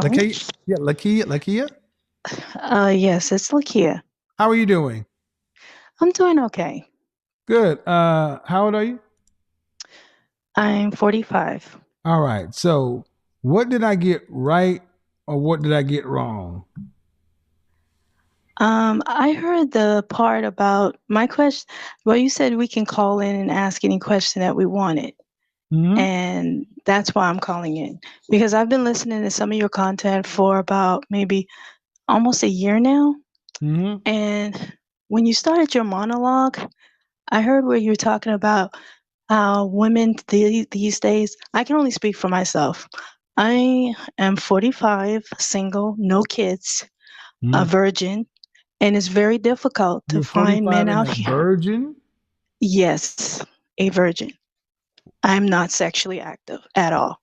Lakia, yeah, Lakia. Yes, it's Lakia. How are you doing? I'm doing okay. Good. How old are you? I'm 45. All right. So, what did I get right, or what did I get wrong? I heard the part about my question. Well, you said we can call in and ask any question that we wanted, Hmm. and that's why I'm calling in because I've been listening to some of your content for about maybe almost a year now. Hmm. And when you started your monologue, I heard where you were talking about how women these days, I can only speak for myself. I am 45, single, no kids, a Hmm. virgin, and it's very difficult to You're find men 45 and out a here. virgin. Yes, a virgin. I'm not sexually active at all.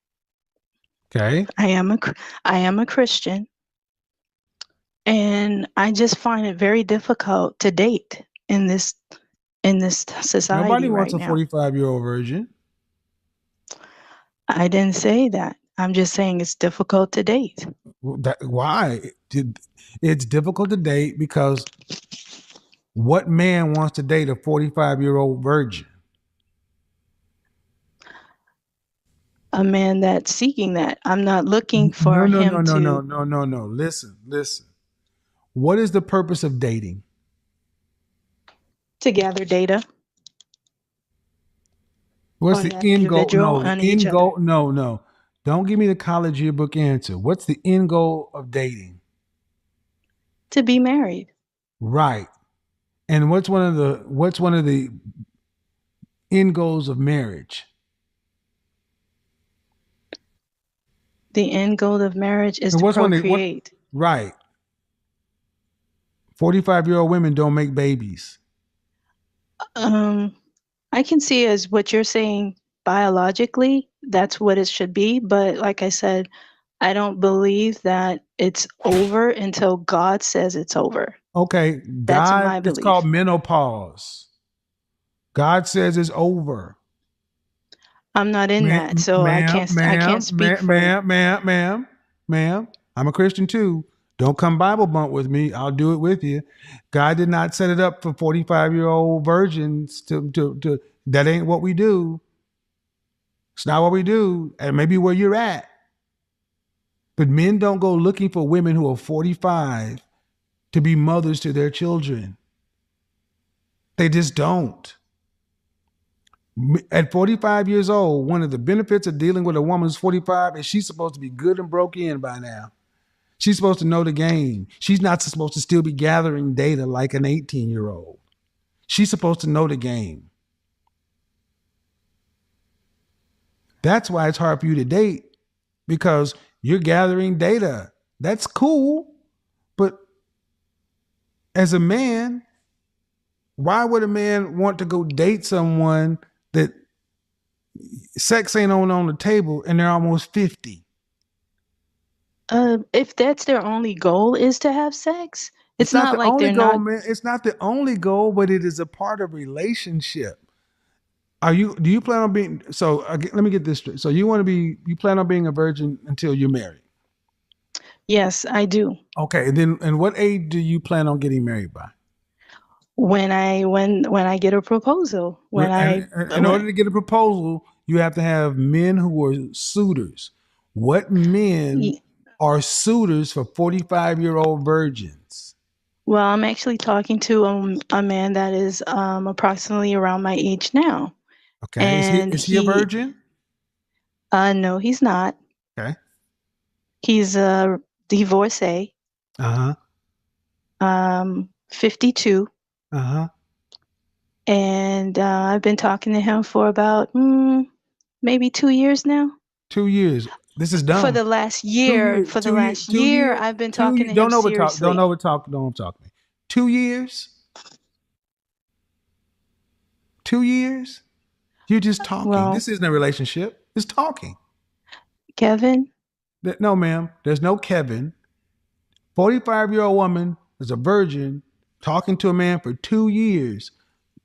Okay. I am I am a Christian, and I just find it very difficult to date in this Nobody society wants right a now. 45-year-old virgin. I didn't say that. I'm just saying it's difficult to date. Why? It's difficult to date because what man wants to date a 45-year-old virgin? A man that's seeking that. I'm not looking No, for no, him no, no, no, to no, no, no. Listen. What is the purpose of dating? gather data What's on the that end goal? individual No, the and each end other goal. No, no. Don't give me the college yearbook answer. What's the end goal of dating? to be married. Right. And what's one of the end goals of marriage? The end goal of marriage is And to what's one of what procreate. right. 45-year-old women don't make babies. Um, I can see as what you're saying biologically, that's what it should be. But like I said, I don't believe that it's over until God says it's over. Okay, That's God, my it's called belief. menopause. God says it's over. I'm not in that, Ma'am, so ma'am, I ma'am, can't speak ma'am, for it. ma'am, ma'am, ma'am, ma'am. I'm a Christian too. Don't come Bible bump with me. I'll do it with you. God did not set it up for 45-year-old virgins to that ain't what we do. It's not what we do. And maybe where you're at. But men don't go looking for women who are 45 to be mothers to their children. They just don't. At 45 years old, one of the benefits of dealing with a woman who's 45 is she's supposed to be good and broke in by now. She's supposed to know the game. She's not supposed to still be gathering data like an 18-year-old. She's supposed to know the game. That's why it's hard for you to date because you're gathering data. That's cool. But as a man, why would a man want to go date someone that sex ain't on the table and they're almost 50? If that's their only goal is to have sex, It's it's not not the like only they're goal, not. man. It's not the only goal, but it is a part of relationship. Do you plan on being, so let me get this straight. So you plan on being a virgin until you're married. Yes, I do. Okay. And what age do you plan on getting married by? When I get a proposal, And in order when to get a proposal, you have to have men who are suitors. What men y- are suitors for 45-year-old virgins? well, I'm actually talking to a man that is approximately around my age now, Okay. Is he and is he a he virgin? no, he's not. Okay. He's a divorcee, Uh-huh. 52, Uh-huh. and I've been talking to him for about maybe 2 years now. 2 years. This is For dumb. the last 2 years, year, for the 2 years, last two year, years, I've been two talking years. to him Don't overtalk. Don't seriously. overtalk. Don't overtalk me. 2 years. 2 years. You're just talking. Well, This isn't a relationship. It's talking. Kevin, No, ma'am. There's no Kevin. 45-year-old woman is a virgin talking to a man for 2 years.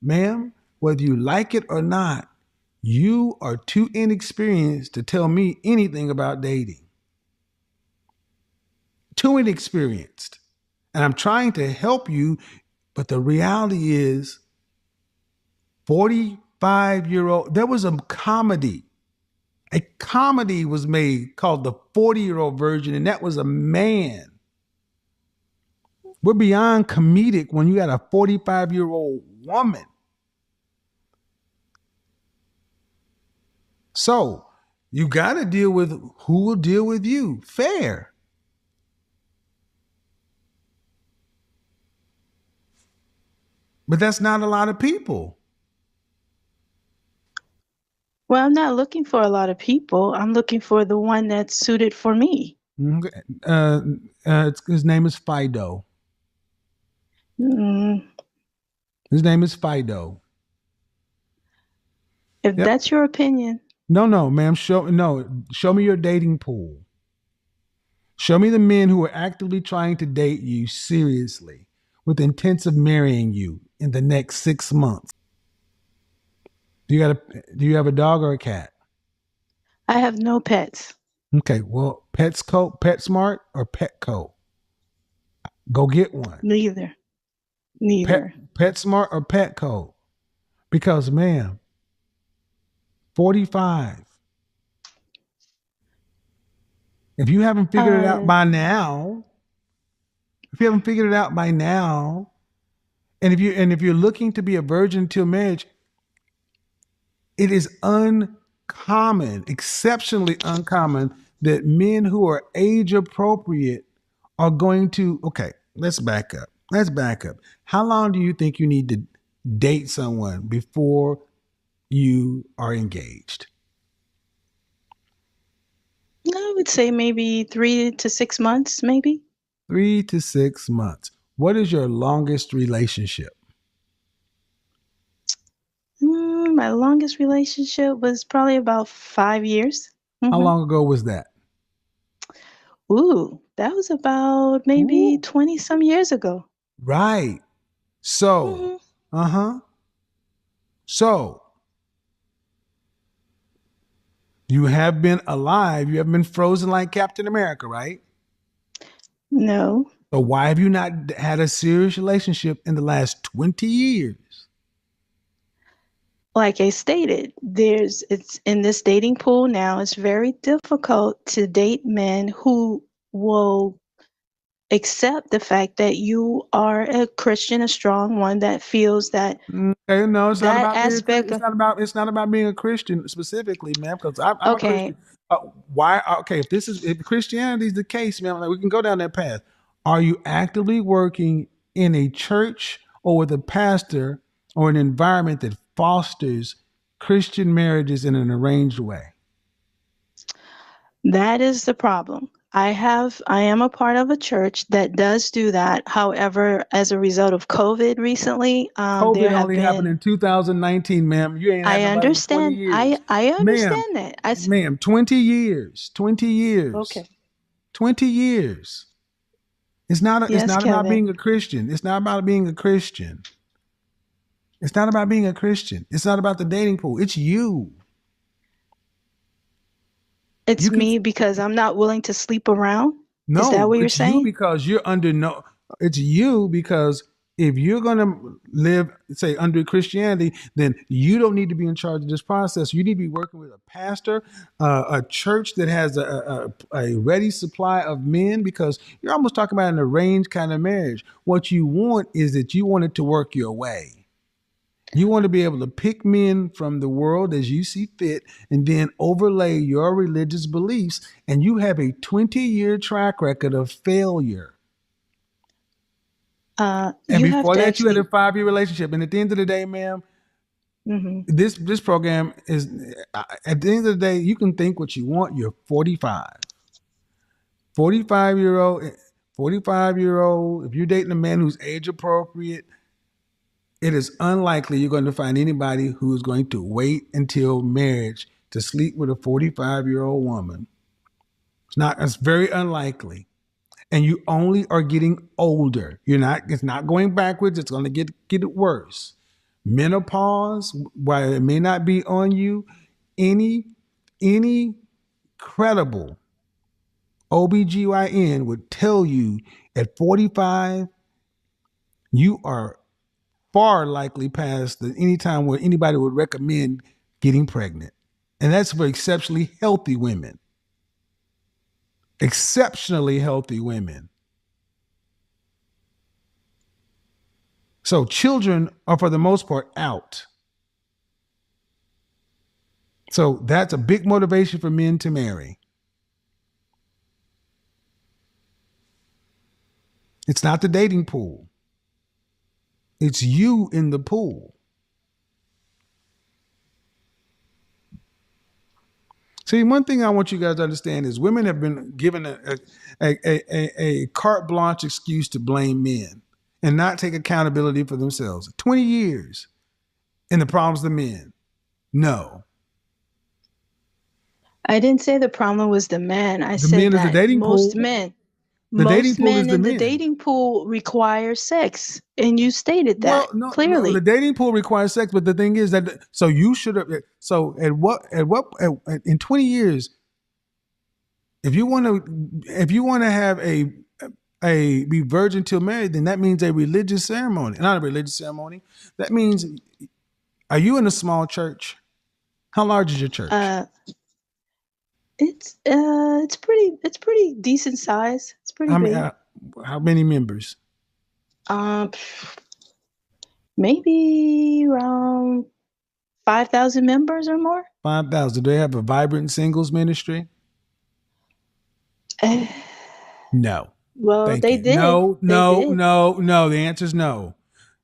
Ma'am, whether you like it or not, you are too inexperienced to tell me anything about dating. too inexperienced. And I'm trying to help you, but the reality is 45-year-old, there was a comedy. A comedy was made called The 40-Year-Old Virgin, and that was a man. We're beyond comedic when you got a 45-year-old woman. So you got to deal with who will deal with you. Fair. But that's not a lot of people. Well, I'm not looking for a lot of people. I'm looking for the one that's suited for me. His name is Fido. Mm, His name is Fido. if Yep. that's your opinion. No, ma'am. Show me your dating pool. Show me the men who are actively trying to date you seriously with the intent of marrying you in the next 6 months. Do you have a dog or a cat? I have no pets. Okay, well, PetSmart or Petco? Go get one. Neither. Neither. PetSmart or Petco? Because, ma'am, 45. If you haven't figured it out by now, and if you're looking to be a virgin till marriage, it is uncommon, exceptionally uncommon, that men who are age appropriate are going to. Okay, let's back up. How long do you think you need to date someone before you are engaged? I would say maybe 3 to 6 months, maybe. 3 to 6 months. What is your longest relationship? My longest relationship was probably about 5 years. How long ago was that? Ooh, that was about maybe Ooh. 20 some years ago. Right. So, So, you have been alive. You have been frozen like Captain America, right? No. So why have you not had a serious relationship in the last 20 years? Like I stated, it's in this dating pool now, it's very difficult to date men who will accept the fact that you are a Christian, a strong one that feels that Okay, no, it's not that about being. aspect of, It's not about being a Christian specifically, ma'am. Because I'm a okay, Christian. Why? Okay, if Christianity is the case, ma'am, like we can go down that path. Are you actively working in a church or with a pastor or an environment that fosters Christian marriages in an arranged way? that is the problem. I am a part of a church that does do that. However, as a result of COVID recently, there COVID have only happened been, in 2019, ma'am. You ain't had I nobody in 20 understand, years. I Ma'am, understand that. ma'am, 20 years. 20 years. Okay. 20 years. It's Yes, not about Kevin. being a Christian. It's not about being a Christian. It's not about being a Christian. It's not about the dating pool. It's you. It's You can me because I'm not willing to sleep around. Is that No, what you're it's you saying? because you're under no. It's you because if you're gonna live, say, under Christianity, then you don't need to be in charge of this process. You need to be working with a pastor, a church that has a ready supply of men, because you're almost talking about an arranged kind of marriage. What you want is that you want it to work your way. You want to be able to pick men from the world as you see fit and then overlay your religious beliefs, and you have a 20-year track record of failure. And You have before to that, you had a actually, 5-year relationship. And at the end of the day, ma'am, mhm. this program is, at the end of the day, you can think what you want. You're 45. 45-year-old, 45-year-old, if you're dating a man who's age appropriate, it is unlikely you're going to find anybody who is going to wait until marriage to sleep with a 45-year-old woman. It's very unlikely. And you only are getting older. It's not going backwards, it's going to get it worse. Menopause, while it may not be on you, any credible OBGYN would tell you at 45, you are far likely past any time where anybody would recommend getting pregnant. And that's for exceptionally healthy women. Exceptionally healthy women. So children are for the most part out. So that's a big motivation for men to marry. It's not the dating pool. It's you in the pool. See, one thing I want you guys to understand is women have been given a carte blanche excuse to blame men and not take accountability for themselves. 20 years in the problems of the men. No. I didn't say the problem was the men. I said men is the that dating most pool. men, The dating most pool is men the in the men. dating pool require sex, and you stated that No, clearly. the dating pool requires sex, but the thing is that so you should have. So in 20 years, if you want to have a be virgin till married, then that means a religious ceremony, not a religious ceremony. That means, are you in a small church? How large is your church? It's pretty decent size. It's pretty big. How many members? Maybe around 5,000 members or more. 5,000. Do they have a vibrant singles ministry? No. Well, Thank they you. did. No. Did. The answer is no.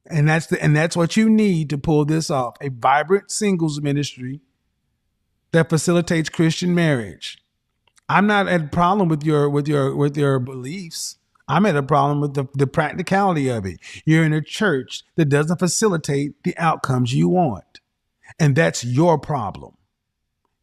And that's what you need to pull this off. A vibrant singles ministry that facilitates Christian marriage. I'm not at a problem with your beliefs. I'm at a problem with the practicality of it. You're in a church that doesn't facilitate the outcomes you want. And that's your problem.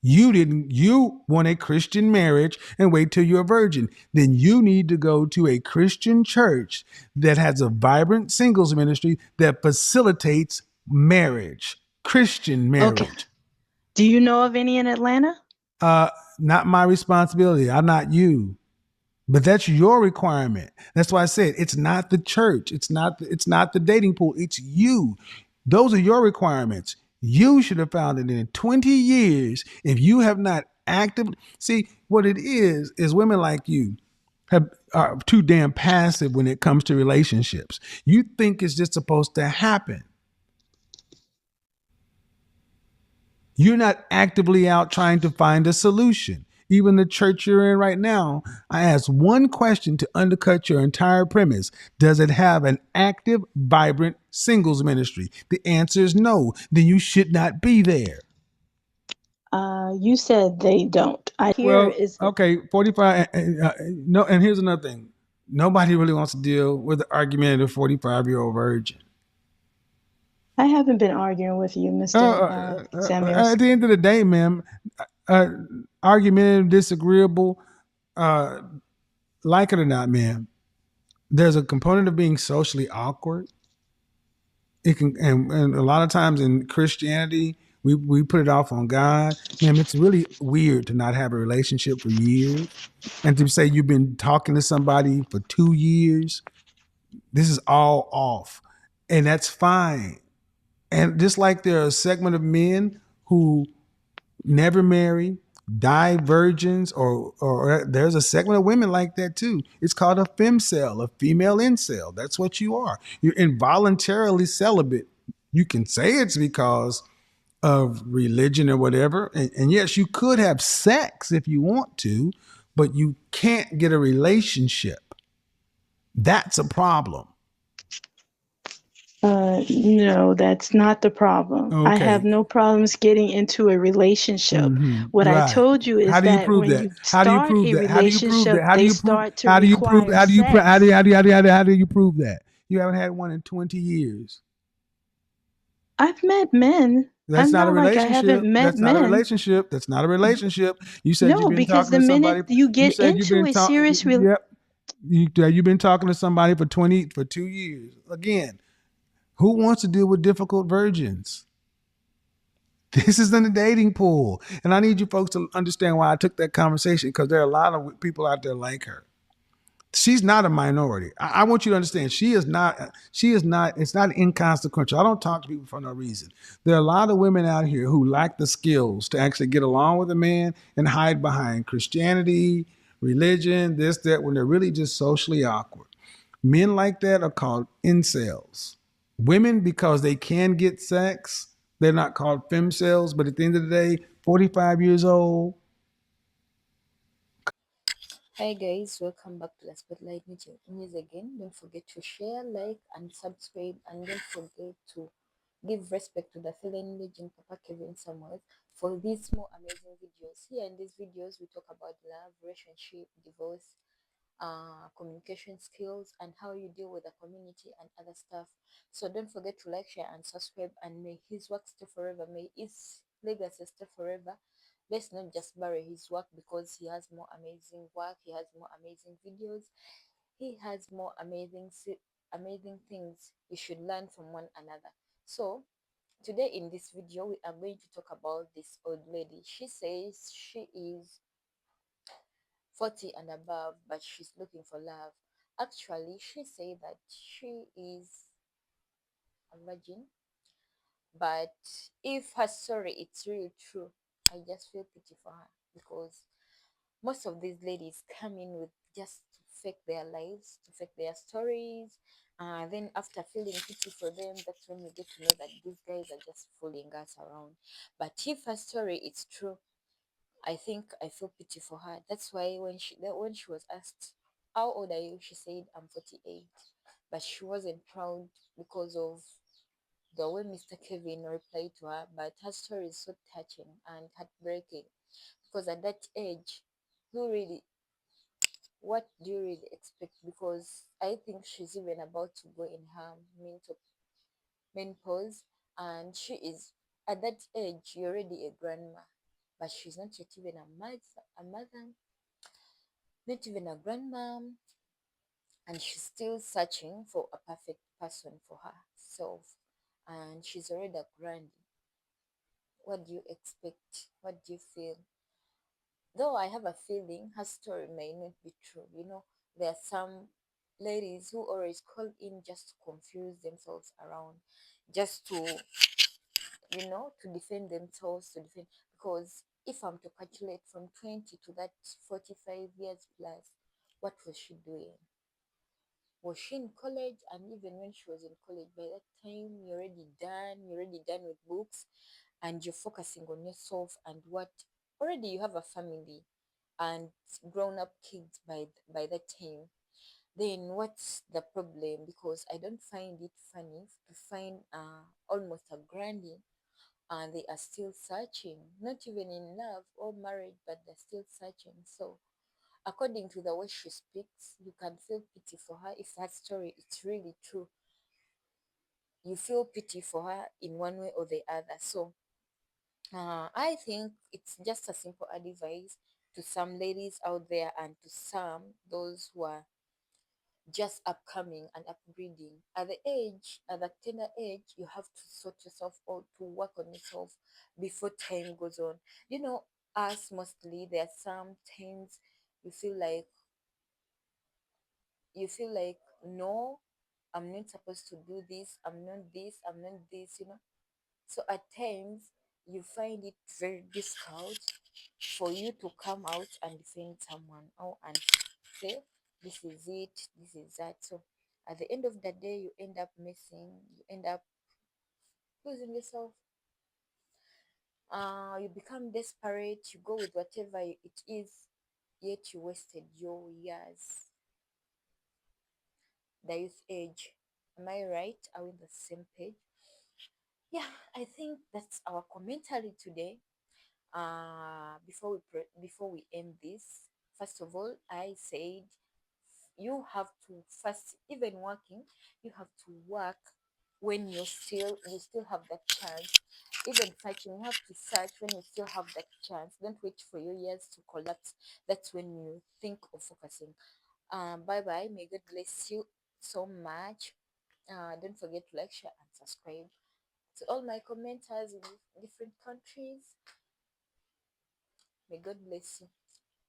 You want a Christian marriage and wait till you're a virgin. Then you need to go to a Christian church that has a vibrant singles ministry that facilitates marriage, Christian marriage. Okay. Do you know of any in Atlanta? Not my responsibility. I'm not you. But that's your requirement. That's why I said it's not the church. It's not the dating pool. It's you. Those are your requirements. You should have found it in 20 years if you have not actively. See, what it is women like you are too damn passive when it comes to relationships. You think it's just supposed to happen. You're not actively out trying to find a solution. Even the church you're in right now, I asked one question to undercut your entire premise. Does it have an active, vibrant singles ministry? The answer is no. Then you should not be there. You said they don't. Okay, 45. No, and here's another thing. Nobody really wants to deal with the argumentative 45-year-old virgin. I haven't been arguing with you, Mr. Samuels. At the end of the day, ma'am, argumentative, disagreeable, like it or not, ma'am, there's a component of being socially awkward. It can, and a lot of times in Christianity, we put it off on God. Ma'am, it's really weird to not have a relationship for years, and to say you've been talking to somebody for 2 years. This is all off, and that's fine. And just like there are a segment of men who never marry, die virgins, or there's a segment of women like that too. It's called a femcel, a female incel. That's what you are. You're involuntarily celibate. You can say it's because of religion or whatever. And yes, you could have sex if you want to, but you can't get a relationship. That's a problem. No, that's not the problem. Okay. I have no problems getting into a relationship. Mm-hmm. What I told you is that when you start a relationship, they start to require sex. How do you prove that? You haven't had one in 20 years. I've met men. That's not a relationship. I haven't met That's men. Not a relationship. That's not a relationship. You said no, you've been because talking the to somebody. Minute you get into a serious relationship. Yep. You've been talking to somebody for 2 years. Again, who wants to deal with difficult virgins? This is in the dating pool. And I need you folks to understand why I took that conversation, because there are a lot of people out there like her. She's not a minority. I want you to understand she is not, it's not inconsequential. I don't talk to people for no reason. There are a lot of women out here who lack the skills to actually get along with a man and hide behind Christianity, religion, this, that, when they're really just socially awkward. Men like that are called incels. Women, because they can get sex, they're not called femcels, but at the end of the day, 45 years old. Hi guys, welcome back to the Spotlight News again. Don't forget to share, like, and subscribe, and don't forget to give respect to the fallen legend Papa Kevin Samuel for these more amazing videos. Here in these videos, we talk about love, relationship, divorce, communication skills, and how you deal with the community and other stuff. So don't forget to like, share, and subscribe. And may his work stay forever. May his legacy stay forever. Let's not just bury his work, because he has more amazing work. He has more amazing videos. He has more amazing things you should learn from one another. So today in this video, we are going to talk about this old lady. She says she is 40 and above, but she's looking for love. Actually, she said that she is a virgin, but if her story is really true, I just feel pity for her, because most of these ladies come in with just to fake their lives, to fake their stories. Then after feeling pity for them, that's when you get to know that these guys are just fooling us around. But if her story is true, I think I feel pity for her. That's why when she was asked, "How old are you?" she said, "I'm 48." But she wasn't proud because of the way Mr. Kevin replied to her. But her story is so touching and heartbreaking, because at that age, who really, what do you really expect? Because I think she's even about to go in her menopause, and she is at that age. You're already a grandma, but she's not yet even a mother, not even a grandmom, and she's still searching for a perfect person for herself, and she's already a granny. What do you expect? What do you feel? Though I have a feeling her story may not be true. There are some ladies who always call in just to confuse themselves around, just to defend themselves, to defend. Because if I'm to calculate from 20 to that 45 years plus, what was she doing? Was she in college? And even when she was in college, by that time you're already done with books, and you're focusing on yourself and what, already you have a family and grown up kids by that time. Then what's the problem? Because I don't find it funny to find almost a granny, and they are still searching, not even in love or married, but they're still searching. So according to the way she speaks, you can feel pity for her. If that story is really true, you feel pity for her in one way or the other. So I think it's just a simple advice to some ladies out there, and to some those who are just upcoming and upgrading. At the tender age, you have to sort yourself out, to work on yourself before time goes on. You know, us mostly, there are some times you feel like no, I'm not supposed to do this, I'm not this. So at times you find it very difficult for you to come out and defend someone, and say this is it, this is that. So at the end of the day, you end up missing, you end up losing yourself. You become desperate, you go with whatever it is, yet you wasted your years, the youth age. Am I right? Are we on the same page? Yeah, I think that's our commentary today. Before we end this, first of all, I said you have to first, even working, you have to work when you still have that chance. Even searching, you have to search when you still have that chance. Don't wait for your years to collapse. That's when you think of focusing. Bye bye. May God bless you so much. Don't forget to like, share, and subscribe. To all my commenters in different countries, may God bless you.